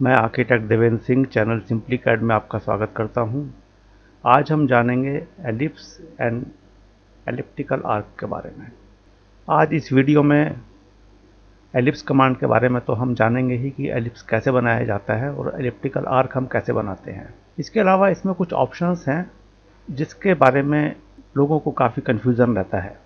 मैं architect Devendra Singh channel simply CAD में आपका स्वागत करता हूं। आज हम जानेंगे एलिप्स एंड एलिप्टिकल आर्क के बारे में। आज इस वीडियो में एलिप्स कमांड के बारे में तो हम जानेंगे ही कि एलिप्स कैसे बनाया जाता है और एलिप्टिकल आर्क हम कैसे बनाते हैं। इसके अलावा इसमें कुछ ऑप्शंस हैं जिसके बारे में लोगों को काफ़ी कन्फ्यूज़न रहता है।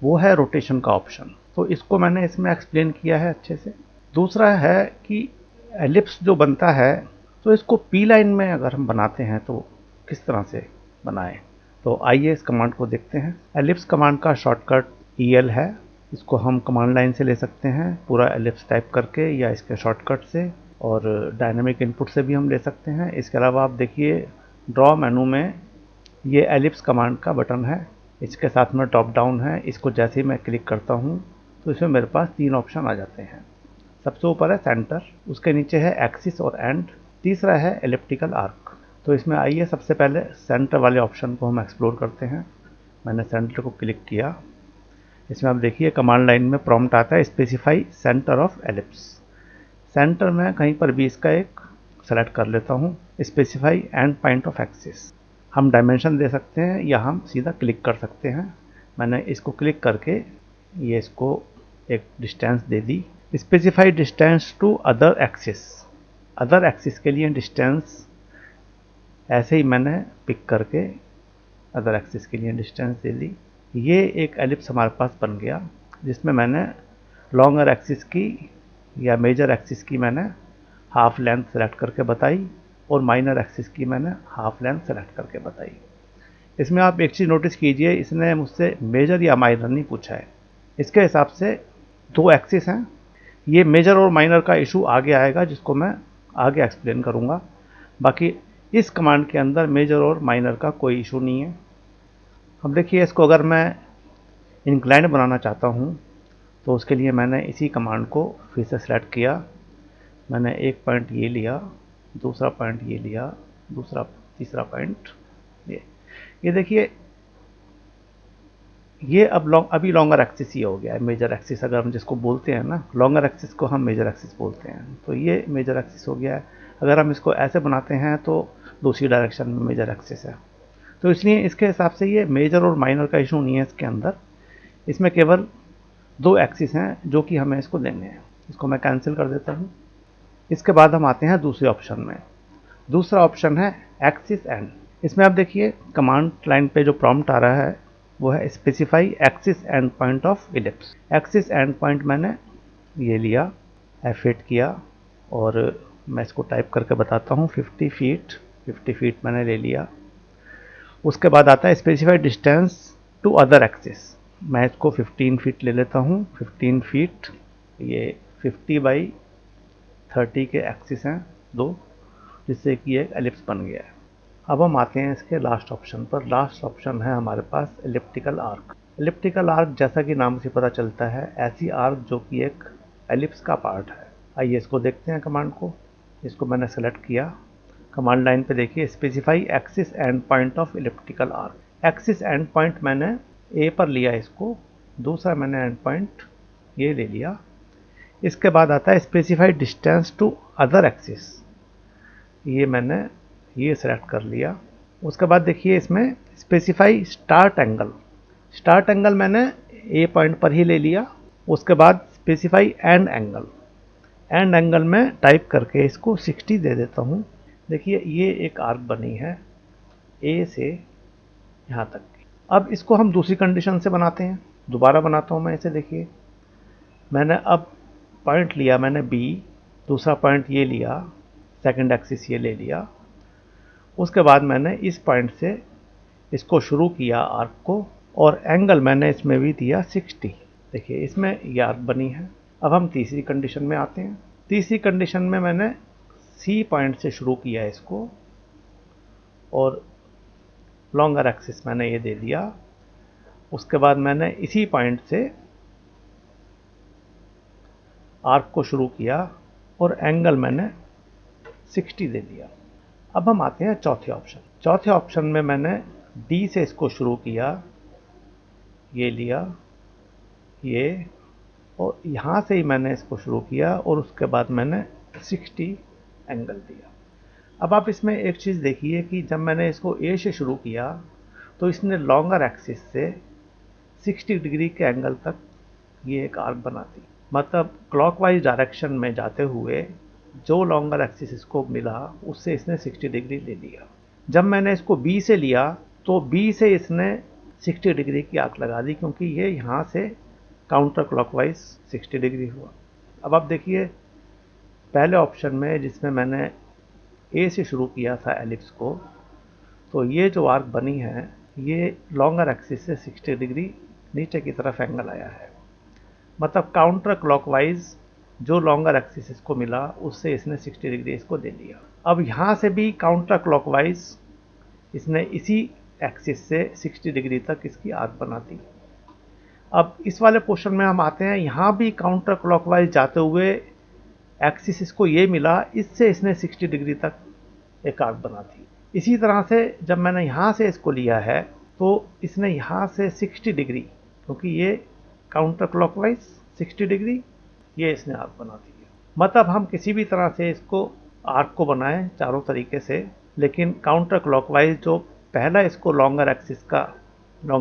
वो है रोटेशन का ऑप्शन, तो इसको मैंने इसमें एक्सप्लेन किया है अच्छे से। दूसरा है कि एलिप्स जो बनता है तो इसको पी लाइन में अगर हम बनाते हैं तो किस तरह से बनाएं। तो आइए इस कमांड को देखते हैं। एलिप्स कमांड का शॉर्टकट EL है। इसको हम कमांड लाइन से ले सकते हैं पूरा एलिप्स टाइप करके या इसके शॉर्टकट से, और डायनेमिक इनपुट से भी हम ले सकते हैं। इसके अलावा आप देखिए ड्रॉ मेनू में ये एलिप्स कमांड का बटन है, इसके साथ में ड्रॉप डाउन है। इसको जैसे ही मैं क्लिक करता हूँ तो इसमें मेरे पास 3 ऑप्शन आ जाते हैं। सबसे ऊपर है सेंटर, उसके नीचे है एक्सिस और एंड, तीसरा है एलिप्टिकल आर्क। तो इसमें आइए सबसे पहले सेंटर वाले ऑप्शन को हम एक्सप्लोर करते हैं। मैंने सेंटर को क्लिक किया। इसमें आप देखिए कमांड लाइन में प्रॉम्प्ट आता है specify centre of ellipse. Centre में कहीं पर भी इसका एक सेलेक्ट कर लेता हूँ। Specify and point of axis, हम डायमेंशन दे सकते हैं या हम सीधा क्लिक कर सकते हैं। मैंने इसको क्लिक करके ये इसको एक डिस्टेंस दे दी। Specify distance to other axis, other axis के लिए डिस्टेंस ऐसे ही मैंने पिक करके अदर एक्सिस के लिए डिस्टेंस दे दी। ये एक एलिप्स हमारे पास बन गया जिसमें मैंने लॉन्गर एक्सिस की या मेजर एक्सिस की मैंने हाफ लेंथ सेलेक्ट करके बताई और माइनर एक्सिस की मैंने हाफ लेंथ सेलेक्ट करके बताई। इसमें आप एक चीज़ नोटिस कीजिए, इसने मुझसे मेजर या माइनर नहीं पूछा है। इसके हिसाब से 2 एक्सिस हैं। ये मेजर और माइनर का इशू आगे आएगा जिसको मैं आगे एक्सप्लेन करूँगा। बाकी इस कमांड के अंदर मेजर और माइनर का कोई इशू नहीं है। अब देखिए इसको अगर मैं इंक्लाइंड बनाना चाहता हूँ तो उसके लिए मैंने इसी कमांड को फिर से सेलेक्ट किया। मैंने एक पॉइंट ये लिया, दूसरा पॉइंट ये लिया, दूसरा तीसरा पॉइंट ये देखिए ये अब अभी लॉन्गर एक्सिस ही हो गया है। मेजर एक्सिस अगर हम जिसको बोलते हैं ना, लॉन्गर एक्सिस को हम मेजर एक्सिस बोलते हैं, तो ये मेजर एक्सिस हो गया है। अगर हम इसको ऐसे बनाते हैं तो दूसरी डायरेक्शन में मेजर एक्सिस है। तो इसलिए इसके हिसाब से ये मेजर और माइनर का इशू नहीं है इसके अंदर। इसमें केवल 2 एक्सिस हैं जो कि हमें इसको देने हैं। इसको मैं कैंसिल कर देता हूँ। इसके बाद हम आते हैं दूसरे ऑप्शन में। दूसरा ऑप्शन है एक्सिस एंड। इसमें आप देखिए कमांड लाइन पे जो प्रॉम्प्ट आ रहा है वो है specify axis and point of ellipse. Axis and point मैंने ये लिया, F8 किया और मैं इसको टाइप करके बताता हूँ 50 फीट। 50 फीट मैंने ले लिया। उसके बाद आता है specify distance to other axis. मैं इसको 15 फीट ले लेता हूँ। 15 फीट, ये 50/30 के एक्सिस हैं 2, जिससे कि एक एलिप्स बन गया है। अब हम आते हैं इसके लास्ट ऑप्शन पर। लास्ट ऑप्शन है हमारे पास एलिप्टिकल आर्क। एलिप्टिकल आर्क जैसा कि नाम से पता चलता है ऐसी आर्क जो कि एक एलिप्स का पार्ट है। आइए इसको देखते हैं कमांड को। इसको मैंने सेलेक्ट किया। कमांड लाइन पे देखिए specify axis and point of elliptical arc. Axis and point मैंने ए पर लिया इसको, दूसरा मैंने एंड पॉइंट ये ले लिया। इसके बाद आता है specify distance to other axis, ये मैंने ये सेलेक्ट कर लिया। उसके बाद देखिए इसमें specify start angle. Start angle मैंने ए पॉइंट पर ही ले लिया। उसके बाद specify and angle. And angle में टाइप करके इसको 60 दे देता हूँ। देखिए ये एक आर्क बनी है ए से यहाँ तक की। अब इसको हम दूसरी कंडीशन से बनाते हैं। दोबारा बनाता हूँ मैं इसे। देखिए मैंने अब पॉइंट लिया, मैंने बी, दूसरा पॉइंट ये लिया, सेकंड एक्सिस ये ले लिया। उसके बाद मैंने इस पॉइंट से इसको शुरू किया आर्क को, और एंगल मैंने इसमें भी दिया 60। देखिए इसमें ये आर्क बनी है। अब हम तीसरी कंडीशन में आते हैं। तीसरी कंडीशन में मैंने सी पॉइंट से शुरू किया इसको और लॉन्गर एक्सिस मैंने ये दे दिया। उसके बाद मैंने इसी पॉइंट से आर्क को शुरू किया और एंगल मैंने 60 दे दिया। अब हम आते हैं चौथे ऑप्शन। चौथे ऑप्शन में मैंने डी से इसको शुरू किया, ये लिया ये, और यहाँ से ही मैंने इसको शुरू किया और उसके बाद मैंने 60 एंगल दिया। अब आप इसमें एक चीज़ देखिए कि जब मैंने इसको ए से शुरू किया तो इसने लॉन्गर एक्सिस से 60 डिग्री के एंगल तक ये एक आर्क बना दी। मतलब क्लॉकवाइज डायरेक्शन में जाते हुए जो लॉन्गर एक्सिस इसको मिला उससे इसने 60 डिग्री ले लिया। जब मैंने इसको बी से लिया तो बी से इसने 60 डिग्री की आर्क लगा दी, क्योंकि ये यहाँ से काउंटर क्लॉकवाइज 60 डिग्री हुआ। अब आप देखिए पहले ऑप्शन में जिसमें मैंने ए से शुरू किया था एलिप्स को, तो ये जो आर्क बनी है ये लॉन्गर एक्सिस से 60 डिग्री नीचे की तरफ एंगल आया है। मतलब काउंटर क्लॉकवाइज जो लॉन्गर एक्सिस इसको मिला उससे इसने 60 डिग्री इसको दे लिया। अब यहाँ से भी काउंटर क्लॉकवाइज इसने इसी एक्सिस से 60 डिग्री तक इसकी आर्क बना दी। अब इस वाले पोर्शन में हम आते हैं, यहाँ भी काउंटर क्लॉकवाइज जाते हुए एक्सिस इसको ये मिला, इससे इसने 60 डिग्री तक एक आर्क बना दी। इसी तरह से जब मैंने यहाँ से इसको लिया है तो इसने यहाँ से 60 डिग्री, क्योंकि ये काउंटर क्लॉकवाइज 60 डिग्री, ये इसने आर्क बना दी है। मतलब हम किसी भी तरह से इसको आर्क को बनाएं चारों तरीके से, लेकिन काउंटर क्लॉकवाइज जो पहला इसको लॉन्गर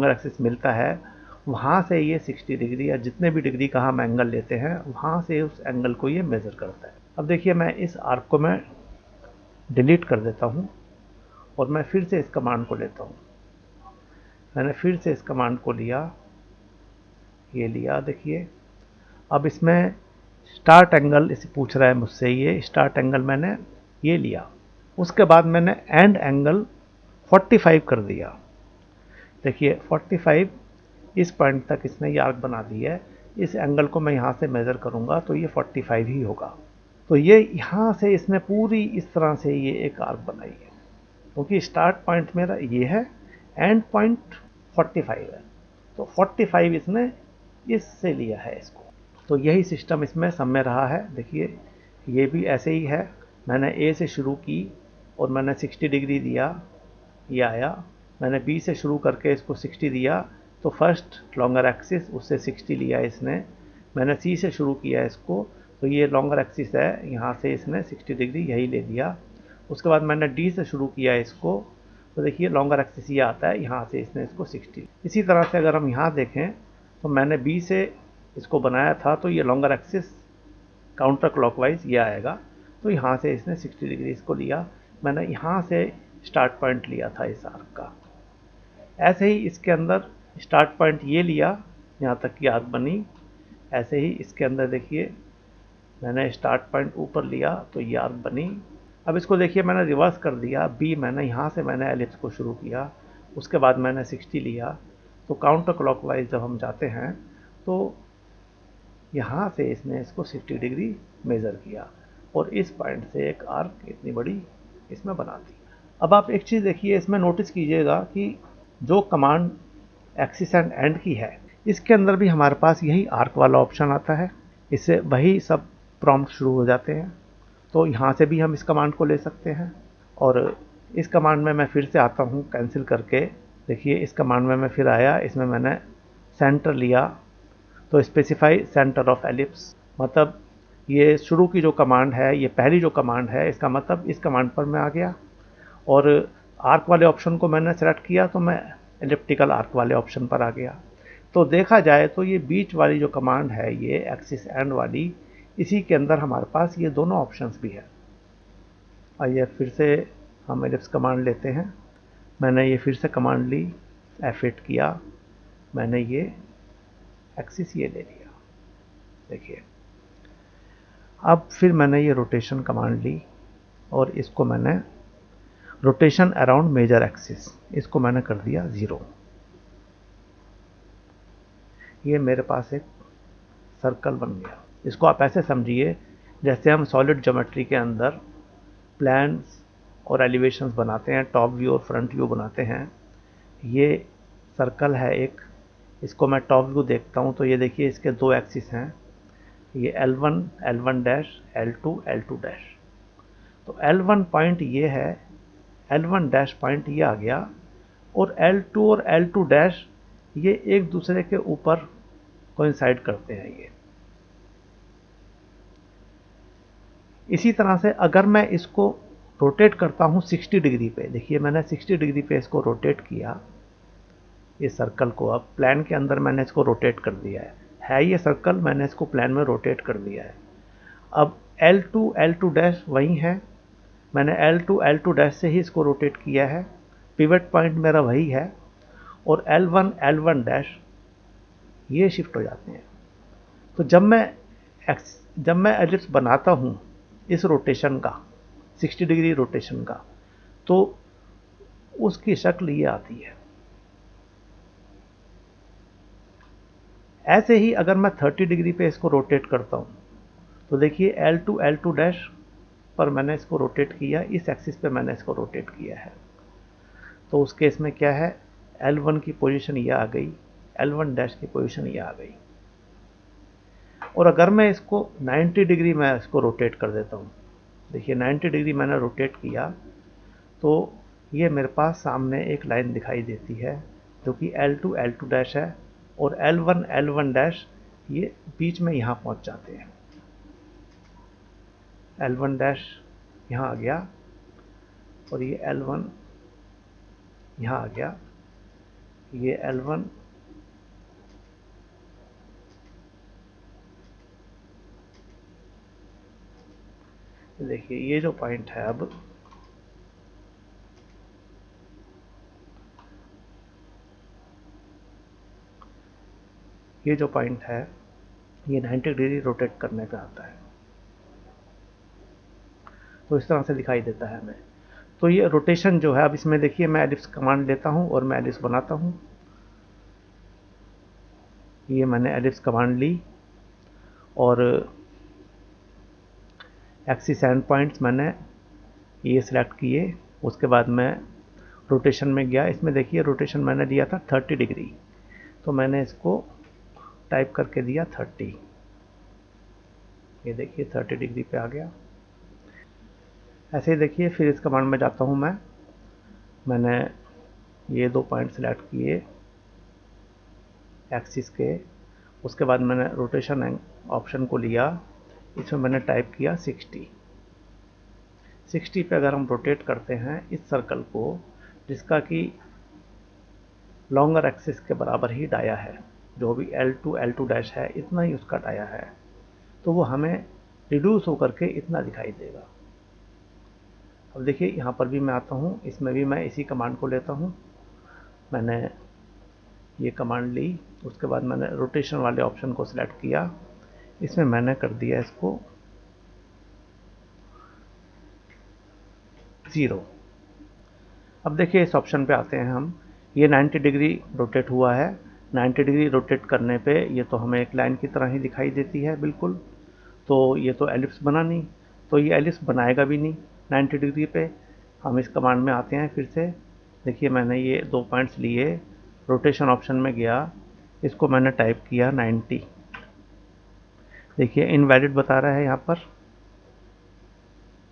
एक्सिस मिलता है वहाँ से ये 60 डिग्री या जितने भी डिग्री का हम एंगल लेते हैं वहाँ से उस एंगल को ये मेज़र करता है। अब देखिए मैं इस आर्क को मैं डिलीट कर देता हूँ और मैं फिर से इस कमांड को लेता हूँ। मैंने फिर से इस कमांड को लिया, ये लिया, देखिए अब इसमें स्टार्ट एंगल इसे पूछ रहा है मुझसे, ये स्टार्ट एंगल मैंने ये लिया। उसके बाद मैंने एंड एंगल 45 कर दिया। देखिए 45 इस पॉइंट तक इसने ये आर्क बना दी है। इस एंगल को मैं यहाँ से मेज़र करूँगा तो ये 45 ही होगा। तो ये यहाँ से इसने पूरी इस तरह से ये एक आर्क बनाई है, क्योंकि स्टार्ट पॉइंट मेरा ये है, एंड पॉइंट 45 है, तो 45 इसने इससे लिया है इसको। तो यही सिस्टम इसमें सब में रहा है। देखिए ये भी ऐसे ही है, मैंने ए से शुरू की और मैंने 60 डिग्री दिया, ये आया। मैंने बी से शुरू करके इसको 60 दिया तो फर्स्ट लॉन्गर एक्सिस उससे 60 लिया इसने। मैंने सी से शुरू किया इसको तो ये लॉन्गर एक्सिस है, यहाँ से इसने 60 डिग्री यही ले लिया। उसके बाद मैंने डी से शुरू किया इसको तो देखिए लॉन्गर एक्सिस ये आता है, यहाँ से इसने इसको 60। इसी तरह से अगर हम यहाँ देखें तो मैंने बी से इसको बनाया था तो ये लॉन्गर एक्सिस काउंटर क्लॉकवाइज ये आएगा, तो यहाँ से इसने 60 डिग्री इसको लिया। मैंने यहाँ से स्टार्ट पॉइंट लिया था इस आर्क का। ऐसे ही इसके अंदर स्टार्ट पॉइंट ये लिया, यहाँ तक की आर्क बनी। ऐसे ही इसके अंदर देखिए मैंने स्टार्ट पॉइंट ऊपर लिया तो ये आर्क बनी। अब इसको देखिए मैंने रिवर्स कर दिया, बी मैंने यहाँ से मैंने एलिप्स को शुरू किया, उसके बाद मैंने 60 लिया। तो काउंटर क्लॉकवाइज जब हम जाते हैं तो यहाँ से इसने इसको 60 डिग्री मेज़र किया और इस पॉइंट से एक आर्क इतनी बड़ी इसमें बना दी। अब आप एक चीज़ देखिए, इसमें नोटिस कीजिएगा कि जो कमांड एक्सिस एंड एंड की है इसके अंदर भी हमारे पास यही आर्क वाला ऑप्शन आता है। इससे वही सब प्रॉम्प्ट शुरू हो जाते हैं। तो यहाँ से भी हम इस कमांड को ले सकते हैं और इस कमांड में मैं फिर से आता हूँ कैंसिल करके। देखिए इस कमांड में मैं फिर आया, इसमें मैंने सेंटर लिया तो स्पेसिफाई सेंटर ऑफ एलिप्स, मतलब ये शुरू की जो कमांड है, ये पहली जो कमांड है, इसका मतलब इस कमांड पर मैं आ गया और आर्क वाले ऑप्शन को मैंने सेलेक्ट किया तो मैं एलिप्टिकल आर्क वाले ऑप्शन पर आ गया। तो देखा जाए तो ये बीच वाली जो कमांड है, ये एक्सिस एंड वाली, इसी के अंदर हमारे पास ये दोनों ऑप्शंस भी हैं। आइए फिर से हम एलिप्स कमांड लेते हैं। मैंने ये फिर से कमांड ली, F8 किया, मैंने ये एक्सिस ये ले लिया। देखिए अब फिर मैंने ये रोटेशन कमांड ली और इसको मैंने रोटेशन अराउंड मेजर एक्सिस, इसको मैंने कर दिया 0। ये मेरे पास एक सर्कल बन गया। इसको आप ऐसे समझिए जैसे हम सॉलिड ज्योमेट्री के अंदर प्लान्स और एलिवेशंस बनाते हैं, टॉप व्यू और फ्रंट व्यू बनाते हैं। ये सर्कल है एक, इसको मैं टॉप व्यू देखता हूँ तो ये देखिए इसके दो एक्सिस हैं, ये L1 L1 dash, L2 L2 dash. तो L1 पॉइंट ये है, L1 डैश पॉइंट ये आ गया और L2 और L2 डैश ये एक दूसरे के ऊपर कोइंसाइड करते हैं। इसी तरह से अगर मैं इसको रोटेट करता हूँ 60 डिग्री पे, देखिए मैंने 60 डिग्री पे इसको रोटेट किया, इस सर्कल को अब प्लान के अंदर मैंने इसको रोटेट कर दिया है ये सर्कल, मैंने इसको प्लान में रोटेट कर दिया है। अब L2 डैश वही है, मैंने L2 डैश से ही इसको रोटेट किया है, पिवट पॉइंट मेरा वही है, और L1 डैश ये शिफ्ट हो जाते हैं। तो जब मैं एलिप्स बनाता हूँ इस रोटेशन का, 60 डिग्री रोटेशन का, तो उसकी शक्ल ये आती है। ऐसे ही अगर मैं 30 डिग्री पे इसको रोटेट करता हूँ तो देखिए L2 डैश पर मैंने इसको रोटेट किया, इस एक्सिस पे मैंने इसको रोटेट किया है। तो उस केस में क्या है, L1 की पोजीशन ये आ गई, L1 डैश की पोजीशन ये आ गई। और अगर मैं इसको 90 डिग्री मैं इसको रोटेट कर देता हूँ, देखिए 90 डिग्री मैंने रोटेट किया, तो ये मेरे पास सामने एक लाइन दिखाई देती है जो कि L2 डैश है, और L1 डैश ये बीच में यहाँ पहुँच जाते हैं। L1 डैश यहाँ आ गया और ये L1 यहाँ आ गया, ये L1 देखिए ये जो पॉइंट है, अब ये जो पॉइंट है ये 90 डिग्री रोटेट करने पे आता है, तो इस तरह से दिखाई देता है हमें। तो ये रोटेशन जो है, अब इसमें देखिए मैं एलिप्स कमांड लेता हूँ और मैं एलिप्स बनाता हूँ। ये मैंने एलिप्स कमांड ली और एक्सिस एंड पॉइंट्स मैंने ये सिलेक्ट किए, उसके बाद मैं रोटेशन में गया। इसमें देखिए रोटेशन मैंने दिया था 30 डिग्री, तो मैंने इसको टाइप करके दिया 30, ये देखिए 30 डिग्री पे आ गया। ऐसे ही देखिए फिर इस कमांड में जाता हूँ मैंने ये 2 पॉइंट सिलेक्ट किए एक्सिस के, उसके बाद मैंने रोटेशन ऑप्शन को लिया, इसमें मैंने टाइप किया 60 पे अगर हम रोटेट करते हैं इस सर्कल को, जिसका कि लॉन्गर एक्सिस के बराबर ही डाया है, जो भी L2 डैश है इतना ही उसका डाया है, तो वो हमें रिड्यूस होकर के इतना दिखाई देगा। अब देखिए यहाँ पर भी मैं आता हूँ, इसमें भी मैं इसी कमांड को लेता हूँ, मैंने ये कमांड ली, उसके बाद मैंने रोटेशन वाले ऑप्शन को सिलेक्ट किया, इसमें मैंने कर दिया इसको 0। अब देखिए इस ऑप्शन पे आते हैं हम, ये 90 डिग्री रोटेट हुआ है, 90 डिग्री रोटेट करने पे ये तो हमें एक लाइन की तरह ही दिखाई देती है बिल्कुल, तो ये तो एलिप्स बना नहीं, तो ये एलिप्स बनाएगा भी नहीं 90 डिग्री पे। हम इस कमांड में आते हैं फिर से, देखिए मैंने ये 2 पॉइंट्स लिए, रोटेशन ऑप्शन में गया, इसको मैंने टाइप किया 90, देखिए इनवैलिड बता रहा है यहाँ पर,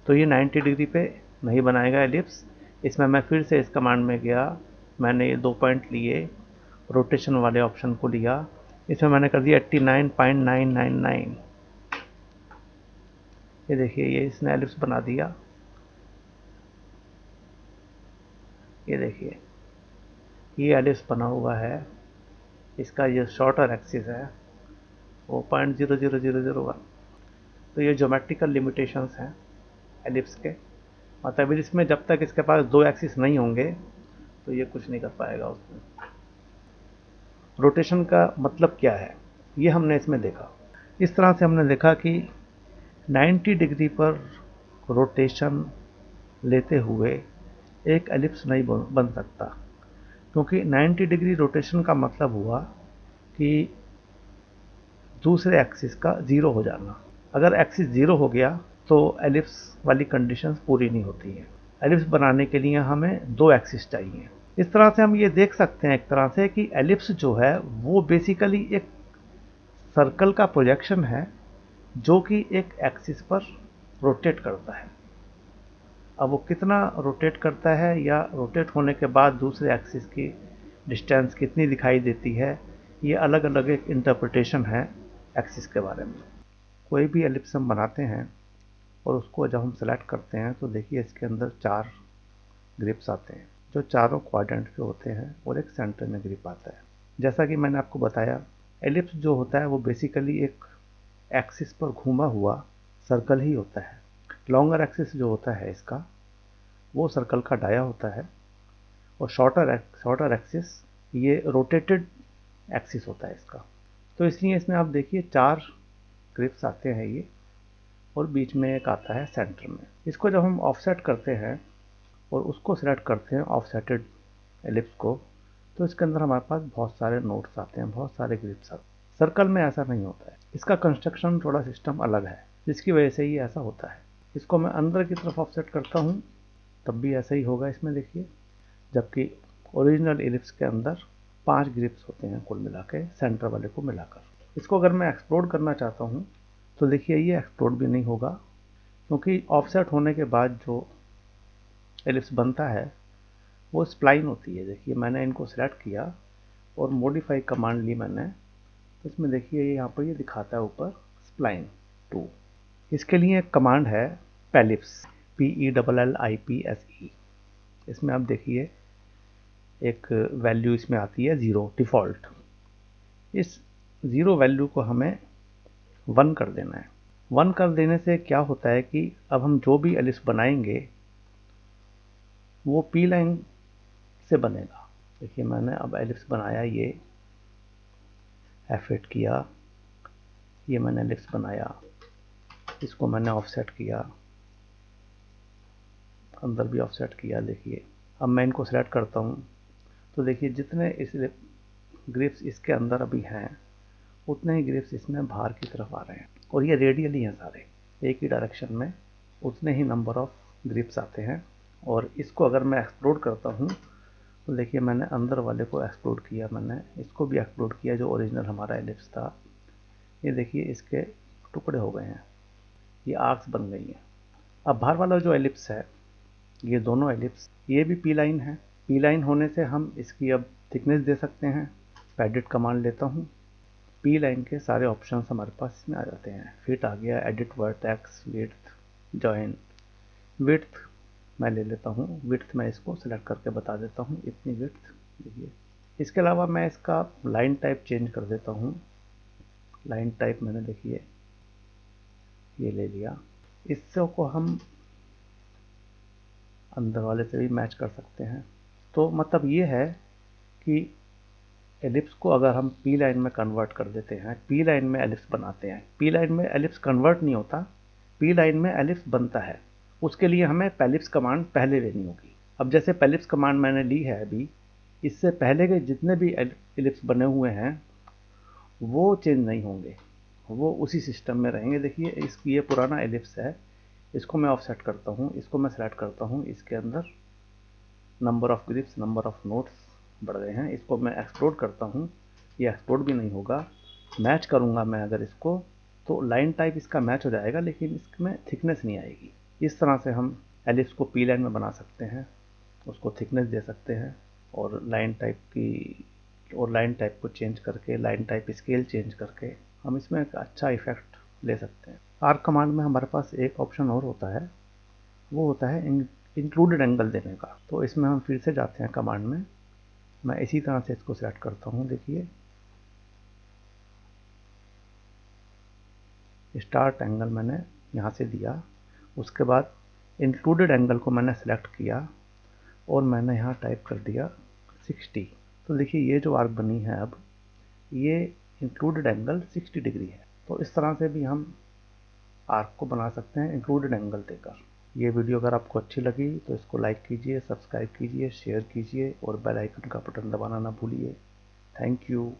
तो ये 90 डिग्री पे नहीं बनाएगा एलिप्स। इसमें मैं फिर से इस कमांड में गया, मैंने ये 2 पॉइंट लिए, रोटेशन वाले ऑप्शन को लिया, इसमें मैंने कर दिया 89.999, ये देखिए ये इसने एलिप्स बना दिया, ये देखिए ये एलिप्स बना हुआ है, इसका ये शॉर्टर एक्सिस है वो 0.0001। तो ये ज्योमेट्रिकल लिमिटेशंस हैं एलिप्स के, मतलब इसमें जब तक इसके पास 2 एक्सिस नहीं होंगे तो ये कुछ नहीं कर पाएगा उसमें। रोटेशन का मतलब क्या है ये हमने इसमें देखा। इस तरह से हमने देखा कि 90 डिग्री पर रोटेशन लेते हुए एक एलिप्स नहीं बन सकता, क्योंकि 90 डिग्री रोटेशन का मतलब हुआ कि दूसरे एक्सिस का 0 हो जाना। अगर एक्सिस 0 हो गया तो एलिप्स वाली कंडीशंस पूरी नहीं होती है। एलिप्स बनाने के लिए हमें 2 एक्सिस चाहिए। इस तरह से हम ये देख सकते हैं एक तरह से कि एलिप्स जो है वो बेसिकली एक सर्कल का प्रोजेक्शन है जो कि एक एक्सिस पर रोटेट करता है। अब वो कितना रोटेट करता है या रोटेट होने के बाद दूसरे एक्सिस की डिस्टेंस कितनी दिखाई देती है, ये अलग अलग एक इंटरप्रिटेशन है एक्सिस के बारे में। कोई भी एलिप्स हम बनाते हैं और उसको जब हम सेलेक्ट करते हैं तो देखिए इसके अंदर 4 ग्रिप्स आते हैं जो चारों क्वाड्रेंट के होते हैं और एक सेंटर में ग्रिप आता है। जैसा कि मैंने आपको बताया, एलिप्स जो होता है वो बेसिकली एक एक्सिस पर घूमा हुआ सर्कल ही होता है। लॉन्गर एक्सिस जो होता है इसका वो सर्कल का डाया होता है और शॉर्टर एक्सिस ये रोटेटेड एक्सिस होता है इसका। तो इसलिए इसमें आप देखिए 4 ग्रिप्स आते हैं ये, और बीच में एक आता है सेंटर में। इसको जब हम ऑफसेट करते हैं और उसको सेलेक्ट करते हैं ऑफसेटेड एलिप्स को, तो इसके अंदर हमारे पास बहुत सारे नोड्स आते हैं, बहुत सारे ग्रिप्स आते हैं। सर्कल में ऐसा नहीं होता है, इसका कंस्ट्रक्शन थोड़ा सिस्टम अलग है जिसकी वजह से ये ऐसा होता है। इसको मैं अंदर की तरफ ऑफसेट करता हूँ तब भी ऐसा ही होगा इसमें देखिए, जबकि ओरिजिनल एलिप्स के अंदर 5 ग्रिप्स होते हैं कुल मिला के, सेंटर वाले को मिलाकर। इसको अगर मैं एक्सप्लोड करना चाहता हूँ तो देखिए ये एक्सप्लोड भी नहीं होगा, क्योंकि ऑफसेट होने के बाद जो एलिप्स बनता है वो स्प्लाइन होती है। देखिए मैंने इनको सेलेक्ट किया और मॉडिफाई कमांड ली मैंने, तो इसमें देखिए यहाँ पर ये दिखाता है ऊपर स्प्लाइन 2। इसके लिए एक कमांड है पैलिप्स, PELLIPSE। इसमें आप देखिए एक वैल्यू इसमें आती है 0 डिफ़ॉल्ट। इस 0 वैल्यू को हमें 1 कर देना है। 1 कर देने से क्या होता है कि अब हम जो भी एलिप्स बनाएंगे वो पी लाइन से बनेगा। देखिए मैंने अब एलिप्स बनाया, ये F8 किया, ये मैंने एलिप्स बनाया, इसको मैंने ऑफसेट किया, अंदर भी ऑफसेट किया। देखिए अब मैं इनको सेलेक्ट करता हूँ तो देखिए जितने इस ग्रिप्स इसके अंदर अभी हैं उतने ही ग्रिप्स इसमें बाहर की तरफ आ रहे हैं, और ये रेडियली हैं सारे एक ही डायरेक्शन में, उतने ही नंबर ऑफ ग्रिप्स आते हैं। और इसको अगर मैं एक्सप्लोड करता हूँ तो देखिए मैंने अंदर वाले को एक्सप्लोड किया, मैंने इसको भी एक्सप्लोड किया जो ओरिजिनल हमारा एलिप्स था। ये देखिए इसके टुकड़े हो गए हैं, ये आर्क्स बन गई हैं। अब बाहर वाला जो एलिप्स है, ये दोनों एलिप्स ये भी पी लाइन है। पी लाइन होने से हम इसकी अब थिकनेस दे सकते हैं। एडिट कमांड लेता हूँ, पी लाइन के सारे ऑप्शंस हमारे पास इसमें आ जाते हैं। फिट आ गया, edit vertex, width, join. Width मैं ले लेता हूँ, विड्थ मैं इसको सेलेक्ट करके बता देता हूँ, इतनी विड्थ देखिए। इसके अलावा मैं इसका लाइन टाइप चेंज कर देता हूँ। लाइन टाइप मैंने देखिए ये ले लिया। इससे को हम अंदर वाले से भी मैच कर सकते हैं। तो मतलब ये है कि एलिप्स को अगर हम पी लाइन में कन्वर्ट कर देते हैं, पी लाइन में एलिप्स बनाते हैं, पी लाइन में एलिप्स कन्वर्ट नहीं होता, पी लाइन में एलिप्स बनता है, उसके लिए हमें पैलिप्स कमांड पहले लेनी होगी। अब जैसे पैलिप्स कमांड मैंने ली है अभी, इससे पहले के जितने भी एलिप्स बने हुए हैं वो चेंज नहीं होंगे, वो उसी सिस्टम में रहेंगे। देखिए इसकी ये पुराना एलिप्स है, इसको मैं ऑफसेट करता हूँ, इसको मैं सेलेक्ट करता हूँ, इसके अंदर number of grips, number of nodes बढ़ गए हैं। इसको मैं एक्सप्लोड करता हूँ, ये एक्सप्लोड भी नहीं होगा। मैच करूँगा मैं अगर इसको, तो लाइन टाइप इसका मैच हो जाएगा, लेकिन इसमें थिकनेस नहीं आएगी। इस तरह से हम एलिप्स को पी लाइन में बना सकते हैं, उसको थिकनेस दे सकते हैं, और लाइन टाइप को चेंज करके, लाइन टाइप स्केल चेंज करके हम इसमें एक अच्छा इफेक्ट ले सकते हैं। आर्क कमांड में हमारे पास एक ऑप्शन और होता है, वो होता है इंक्लूडेड एंगल देने का। तो इसमें हम फिर से जाते हैं कमांड में, मैं इसी तरह से इसको सेलेक्ट करता हूँ। देखिए स्टार्ट एंगल मैंने यहाँ से दिया, उसके बाद इंक्लूडेड एंगल को मैंने सेलेक्ट किया और मैंने यहाँ टाइप कर दिया 60। तो देखिए ये जो आर्क बनी है अब, ये इंक्लूडेड एंगल 60 डिग्री है। तो इस तरह से भी हम आर्क को बना सकते हैं इंक्लूडेड एंगल देकर। ये वीडियो अगर आपको अच्छी लगी तो इसको लाइक कीजिए, सब्सक्राइब कीजिए, शेयर कीजिए और बेल आइकन का बटन दबाना ना भूलिए। Thank you.